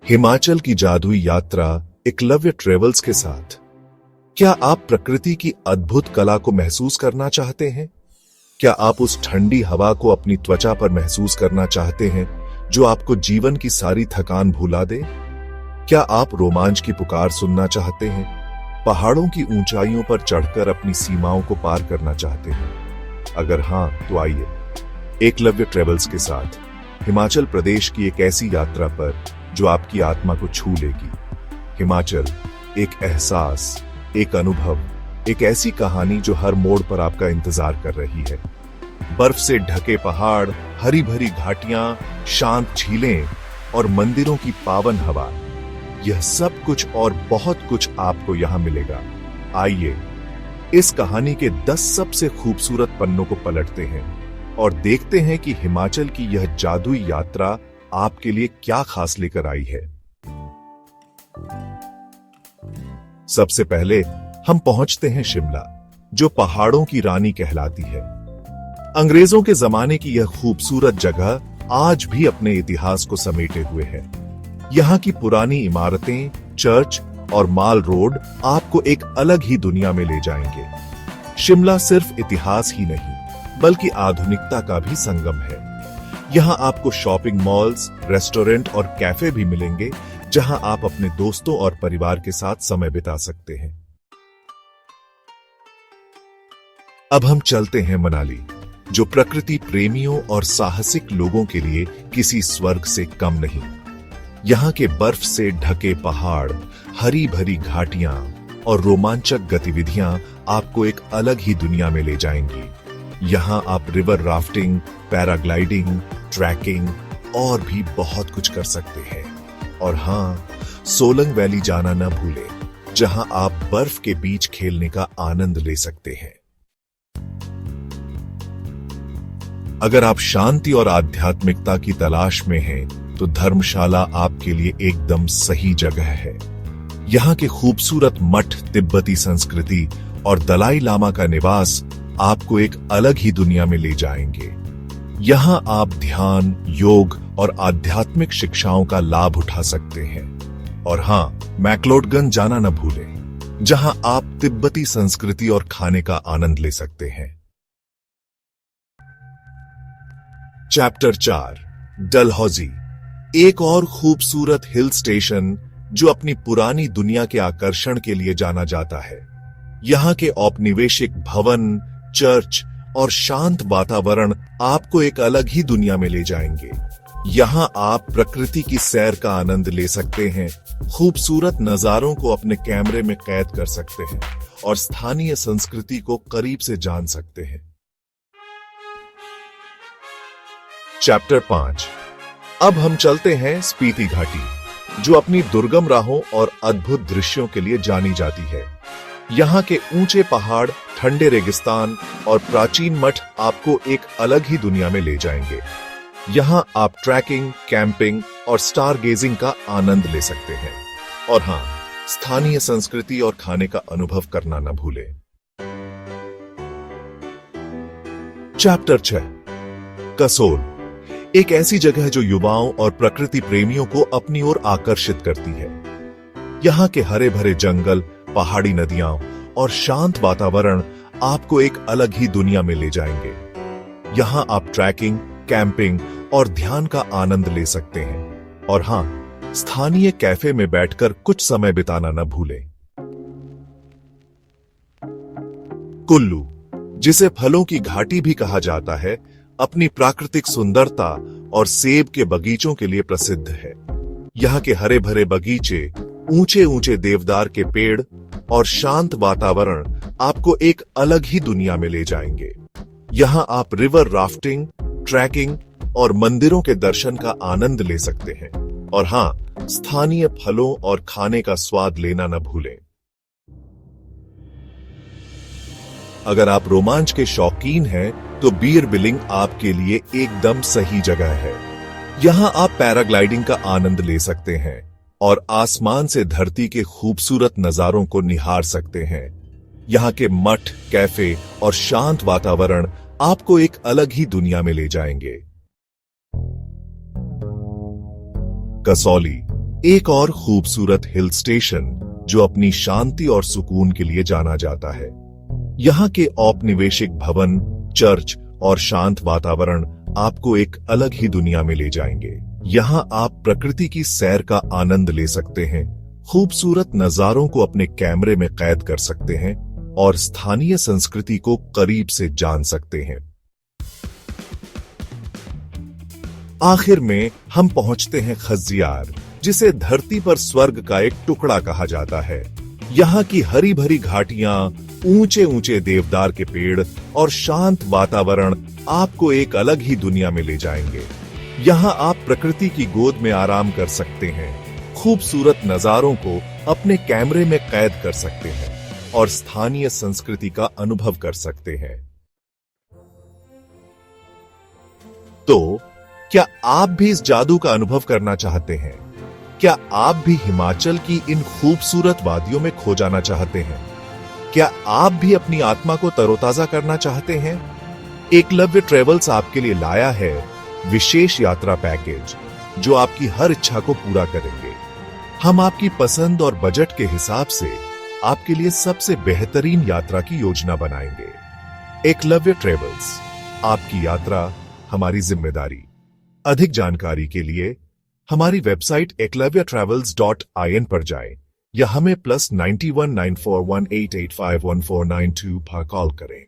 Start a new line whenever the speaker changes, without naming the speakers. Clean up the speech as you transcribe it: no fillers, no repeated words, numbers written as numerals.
हिमाचल की जादुई यात्रा एकलव्य ट्रेवल्स के साथ। क्या आप प्रकृति की अद्भुत कला को महसूस करना चाहते हैं? क्या आप उस ठंडी हवा को अपनी त्वचा पर महसूस करना चाहते हैं जो आपको जीवन की सारी थकान भुला दे? क्या आप रोमांच की पुकार सुनना चाहते हैं? पहाड़ों की ऊंचाइयों पर चढ़कर अपनी सीमाओं को पार करना चाहते हैं? अगर हां, तो आइए एकलव्य ट्रेवल्स के साथ हिमाचल प्रदेश की एक ऐसी यात्रा पर जो आपकी आत्मा को छू लेगी। हिमाचल एक एहसास, एक अनुभव, एक ऐसी कहानी जो हर मोड़ पर आपका इंतजार कर रही है। बर्फ से ढके पहाड़, हरी भरी घाटियां, शांत झीलें और मंदिरों की पावन हवा, यह सब कुछ और बहुत कुछ आपको यहां मिलेगा। आइए इस कहानी के 10 सबसे खूबसूरत पन्नों को पलटते हैं और देखते हैं कि हिमाचल की यह जादुई यात्रा आपके लिए क्या खास लेकर आई है। सबसे पहले हम पहुंचते हैं शिमला, जो पहाड़ों की रानी कहलाती है। अंग्रेजों के जमाने की यह खूबसूरत जगह आज भी अपने इतिहास को समेटे हुए है। यहाँ की पुरानी इमारतें, चर्च और माल रोड आपको एक अलग ही दुनिया में ले जाएंगे। शिमला सिर्फ इतिहास ही नहीं, बल्कि आधुनिकता का भी संगम है। यहाँ आपको शॉपिंग मॉल्स, रेस्टोरेंट और कैफे भी मिलेंगे, जहां आप अपने दोस्तों और परिवार के साथ समय बिता सकते हैं। अब हम चलते हैं मनाली, जो प्रकृति प्रेमियों और साहसिक लोगों के लिए किसी स्वर्ग से कम नहीं। यहाँ के बर्फ से ढके पहाड़, हरी भरी घाटियां और रोमांचक गतिविधियां आपको एक अलग ही दुनिया में ले जाएंगी। यहाँ आप रिवर राफ्टिंग, पैराग्लाइडिंग, ट्रैकिंग और भी बहुत कुछ कर सकते हैं। और हाँ, सोलंग वैली जाना न भूलें, जहां आप बर्फ के बीच खेलने का आनंद ले सकते हैं। अगर आप शांति और आध्यात्मिकता की तलाश में हैं, तो धर्मशाला आपके लिए एकदम सही जगह है। यहाँ के खूबसूरत मठ, तिब्बती संस्कृति और दलाई लामा का निवास आपको एक अलग ही दुनिया में ले जाएंगे। यहाँ आप ध्यान, योग और आध्यात्मिक शिक्षाओं का लाभ उठा सकते हैं। और हाँ, मैक्लोडगंज जाना न भूलें, जहां आप तिब्बती संस्कृति और खाने का आनंद ले सकते हैं। चैप्टर 4, डलहौजी, एक और खूबसूरत हिल स्टेशन जो अपनी पुरानी दुनिया के आकर्षण के लिए जाना जाता है। यहाँ के औपनिवेशिक भवन, चर्च और शांत वातावरण आपको एक अलग ही दुनिया में ले जाएंगे। यहाँ आप प्रकृति की सैर का आनंद ले सकते हैं, खूबसूरत नजारों को अपने कैमरे में कैद कर सकते हैं और स्थानीय संस्कृति को करीब से जान सकते हैं। चैप्टर 5, अब हम चलते हैं स्पीति घाटी, जो अपनी दुर्गम राहों और अद्भुत दृश्यों के लिए जानी जाती है। यहाँ के ऊंचे पहाड़, ठंडे रेगिस्तान और प्राचीन मठ आपको एक अलग ही दुनिया में ले जाएंगे। यहाँ आप ट्रैकिंग, कैंपिंग और स्टार गेजिंग का आनंद ले सकते हैं। और हाँ, स्थानीय संस्कृति और खाने का अनुभव करना न भूलें। चैप्टर 6, कसोल, एक ऐसी जगह है जो युवाओं और प्रकृति प्रेमियों को अपनी ओर आकर्षित करती है। यहाँ के हरे भरे जंगल, पहाड़ी नदियां और शांत वातावरण आपको एक अलग ही दुनिया में ले जाएंगे। यहाँ आप ट्रैकिंग, कैंपिंग और ध्यान का आनंद ले सकते हैं। और हाँ, स्थानीय कैफे में बैठकर कुछ समय बिताना न भूलें। कुल्लू, जिसे फलों की घाटी भी कहा जाता है, अपनी प्राकृतिक सुंदरता और सेब के बगीचों के लिए प्रसिद्ध है। यहाँ के हरे भरे बगीचे, ऊंचे ऊंचे देवदार के पेड़ और शांत वातावरण आपको एक अलग ही दुनिया में ले जाएंगे। यहाँ आप रिवर राफ्टिंग, ट्रैकिंग और मंदिरों के दर्शन का आनंद ले सकते हैं। और हाँ, स्थानीय फलों और खाने का स्वाद लेना न भूलें। अगर आप रोमांच के शौकीन हैं, तो बीर बिलिंग आपके लिए एकदम सही जगह है। यहाँ आप पैराग्लाइडिंग का आनंद ले सकते हैं और आसमान से धरती के खूबसूरत नजारों को निहार सकते हैं। यहाँ के मठ, कैफे और शांत वातावरण आपको एक अलग ही दुनिया में ले जाएंगे। कसौली, एक और खूबसूरत हिल स्टेशन जो अपनी शांति और सुकून के लिए जाना जाता है। यहाँ के औपनिवेशिक भवन, चर्च और शांत वातावरण आपको एक अलग ही दुनिया में ले जाएंगे। यहाँ आप प्रकृति की सैर का आनंद ले सकते हैं, खूबसूरत नजारों को अपने कैमरे में कैद कर सकते हैं और स्थानीय संस्कृति को करीब से जान सकते हैं। आखिर में हम पहुंचते हैं खज्जियार, जिसे धरती पर स्वर्ग का एक टुकड़ा कहा जाता है। यहाँ की हरी भरी घाटियां, ऊंचे ऊंचे देवदार के पेड़ और शांत वातावरण आपको एक अलग ही दुनिया में ले जाएंगे। यहाँ आप प्रकृति की गोद में आराम कर सकते हैं, खूबसूरत नजारों को अपने कैमरे में कैद कर सकते हैं और स्थानीय संस्कृति का अनुभव कर सकते हैं। तो क्या आप भी इस जादू का अनुभव करना चाहते हैं? क्या आप भी हिमाचल की इन खूबसूरत वादियों में खो जाना चाहते हैं? क्या आप भी अपनी आत्मा को तरोताजा करना चाहते हैं? एकलव्य ट्रेवल्स आपके लिए लाया है विशेष यात्रा पैकेज जो आपकी हर इच्छा को पूरा करेंगे। हम आपकी पसंद और बजट के हिसाब से आपके लिए सबसे बेहतरीन यात्रा की योजना बनाएंगे। एकलव्य ट्रेवल्स, आपकी यात्रा हमारी जिम्मेदारी। अधिक जानकारी के लिए हमारी वेबसाइट eklavyaTravels.in पर जाएं या हमें +919418851492 पर कॉल करें।